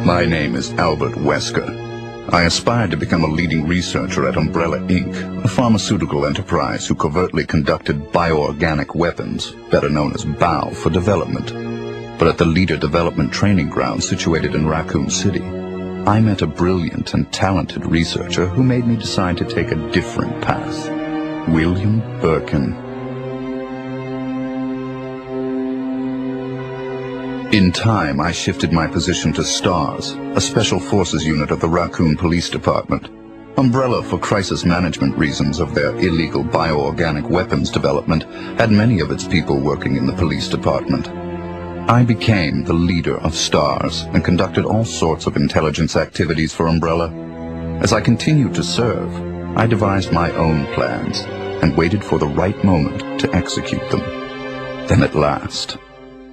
My name is Albert Wesker. I aspired to become a leading researcher at Umbrella Inc., a pharmaceutical enterprise who covertly conducted bioorganic weapons, better known as BOW, for development. But at the Leader Development Training Ground situated in Raccon City, I met a brilliant and talented researcher who made me decide to take a different path. William Birkin. In time, I shifted my position to STARS, a special forces unit of the Raccon Police Department. Umbrella, for crisis management reasons of their illegal bioorganic weapons development, had many of its people working in the police department. I became the leader of STARS and conducted all sorts of intelligence activities for Umbrella. As I continued to serve, I devised my own plans and waited for the right moment to execute them. Then at last,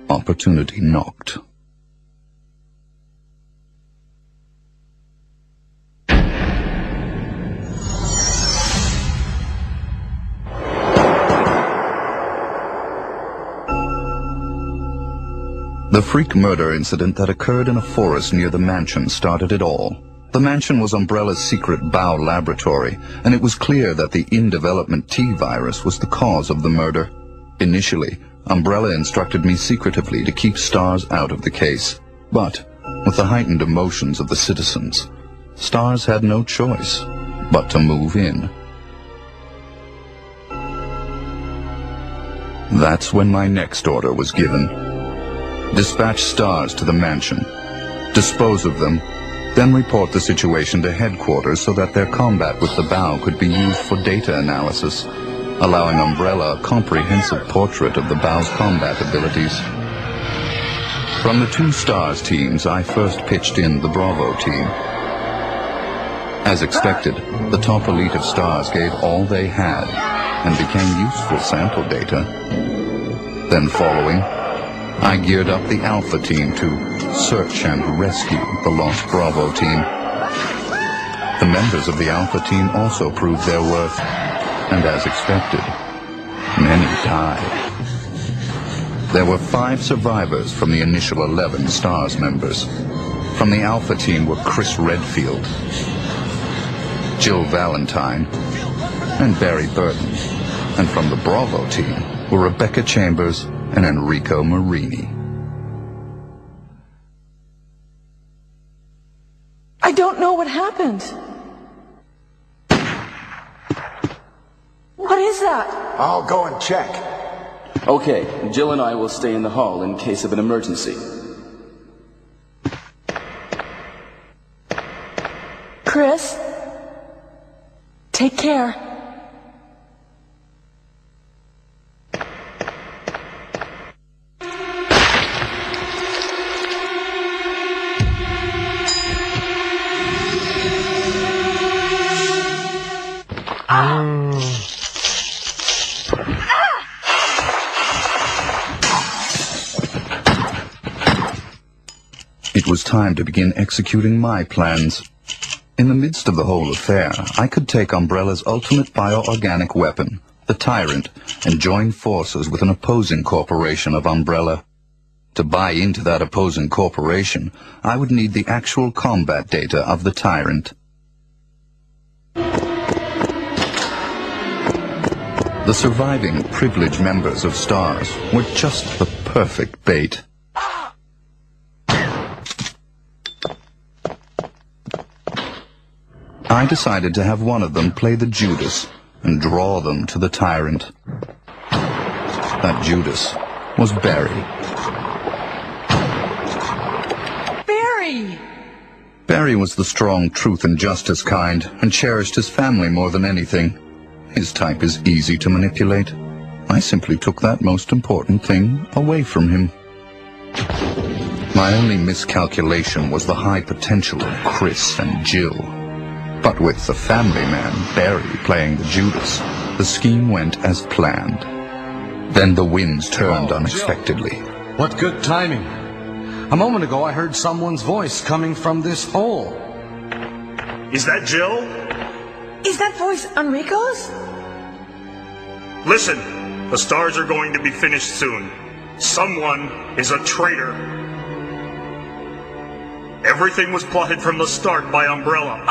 opportunity knocked. The freak murder incident that occurred in a forest near the Mansion started it all. The Mansion was Umbrella's secret BOW laboratory, and it was clear that the in-development T-virus was the cause of the murder. Initially, Umbrella instructed me secretively to keep STARS out of the case. But, with the heightened emotions of the citizens, STARS had no choice but to move in. That's when my next order was given. Dispatch STARS to the Mansion, dispose of them, then report the situation to headquarters so that their combat with the BOW could be used for data analysis, allowing Umbrella a comprehensive portrait of the BOW's combat abilities. From the two STARS teams, I first pitched in the Bravo team. As expected, the top elite of STARS gave all they had and became useful sample data. Then following, I geared up the Alpha team to search and rescue the lost Bravo team. The members of the Alpha team also proved their worth, and as expected, many died. There were 5 survivors from the initial 11 STARS members. From the Alpha team were Chris Redfield, Jill Valentine, and Barry Burton. And from the Bravo team were Rebecca Chambers and Enrico Marini. I don't know what happened. What is that? I'll go and check. Okay, Jill and I will stay in the hall in case of an emergency. Chris, take care. It was time to begin executing my plans. In the midst of the whole affair, I could take Umbrella's ultimate bioorganic weapon, the Tyrant, and join forces with an opposing corporation of Umbrella. To buy into that opposing corporation, I would need the actual combat data of the Tyrant. The surviving privileged members of STARS were just the perfect bait. I decided to have one of them play the Judas and draw them to the Tyrant. That Judas was Barry. Barry! Barry was the strong truth and justice kind and cherished his family more than anything. His type is easy to manipulate. I simply took that most important thing away from him. My only miscalculation was the high potential of Chris and Jill. But with the family man, Barry, playing the Judas, the scheme went as planned. Then the winds turned unexpectedly. Jill. What good timing. A moment ago I heard someone's voice coming from this hole. Is that Jill? Is that voice Enrico's? Listen, the STARS are going to be finished soon. Someone is a traitor. Everything was plotted from the start by Umbrella.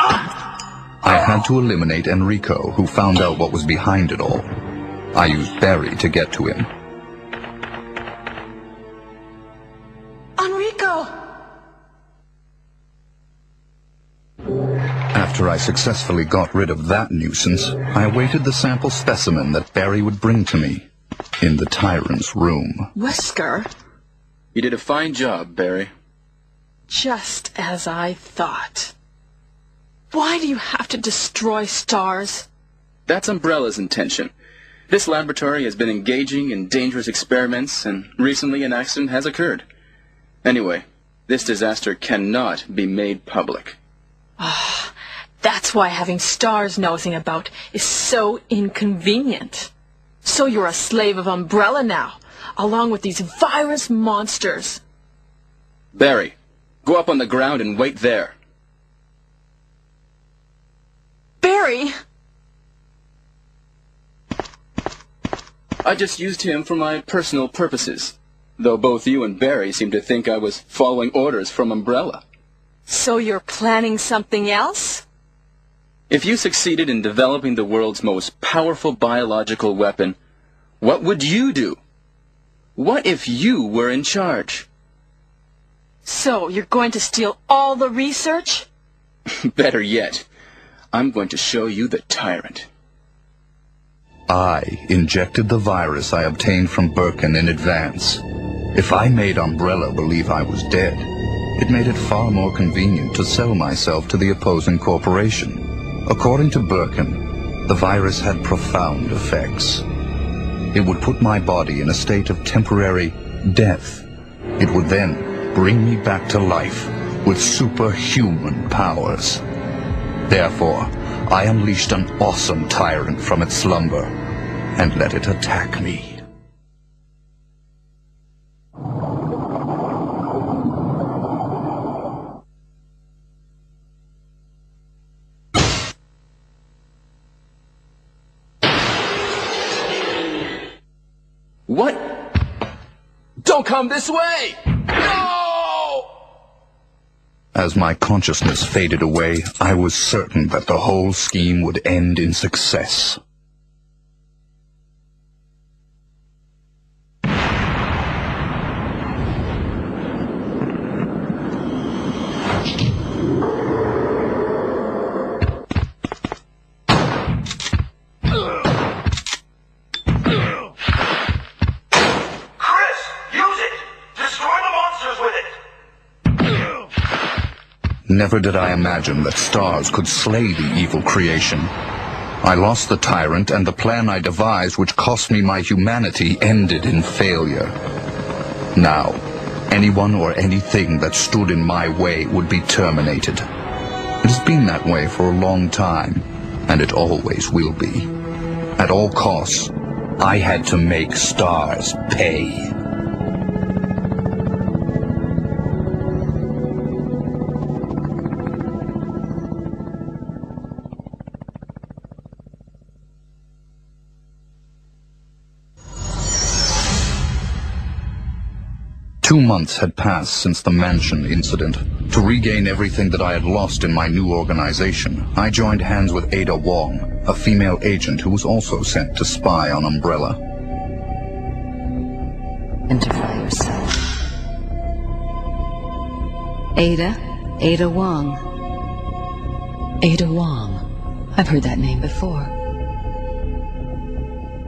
I had to eliminate Enrico, who found out what was behind it all. I used Barry to get to him. Enrico! After I successfully got rid of that nuisance, I awaited the sample specimen that Barry would bring to me in the tyrant's room. Wesker? You did a fine job, Barry. Just as I thought. Why do you have to destroy stars? That's Umbrella's intention. This laboratory has been engaging in dangerous experiments, and recently an accident has occurred. Anyway, this disaster cannot be made public. That's why having stars nosing about is so inconvenient. So you're a slave of Umbrella now, along with these virus monsters. Barry, go up on the ground and wait there. Barry! I just used him for my personal purposes, though both you and Barry seem to think I was following orders from Umbrella. So you're planning something else? If you succeeded in developing the world's most powerful biological weapon, what would you do? What if you were in charge? So you're going to steal all the research? Better yet, I'm going to show you the tyrant. I injected the virus I obtained from Birkin in advance. If I made Umbrella believe I was dead, it made it far more convenient to sell myself to the opposing corporation. According to Birkin, the virus had profound effects. It would put my body in a state of temporary death. It would then bring me back to life with superhuman powers. Therefore, I unleashed an awesome tyrant from its slumber and let it attack me. What? Don't come this way! No! As my consciousness faded away, I was certain that the whole scheme would end in success. Never did I imagine that stars could slay the evil creation. I lost the tyrant, and the plan I devised, which cost me my humanity, ended in failure. Now, anyone or anything that stood in my way would be terminated. It has been that way for a long time, and it always will be. At all costs, I had to make stars pay. 2 months had passed since the Mansión incident. To regain everything that I had lost in my new organization, I joined hands with Ada Wong, a female agent who was also sent to spy on Umbrella. Identify yourself. Ada Wong. Ada Wong. I've heard that name before.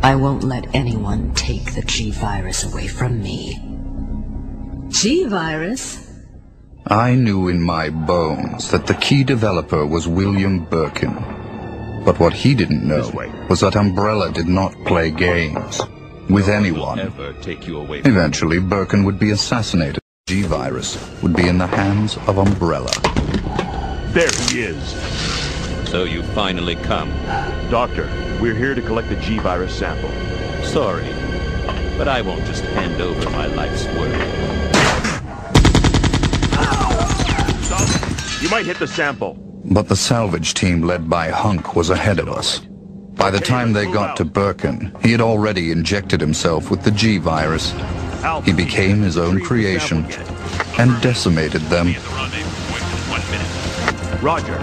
I won't let anyone take the G-Virus away from me. G-Virus? I knew in my bones that the key developer was William Birkin. But what he didn't know was that Umbrella did not play games with anyone. Eventually, Birkin would be assassinated. G-Virus would be in the hands of Umbrella. There he is. So you finally come. Doctor, we're here to collect the G-Virus sample. Sorry, but I won't just hand over my life's work. You might hit the sample. But the salvage team led by Hunk was ahead of us. By the time they got to Birkin, he had already injected himself with the G-Virus he became his own creation and decimated them. Roger.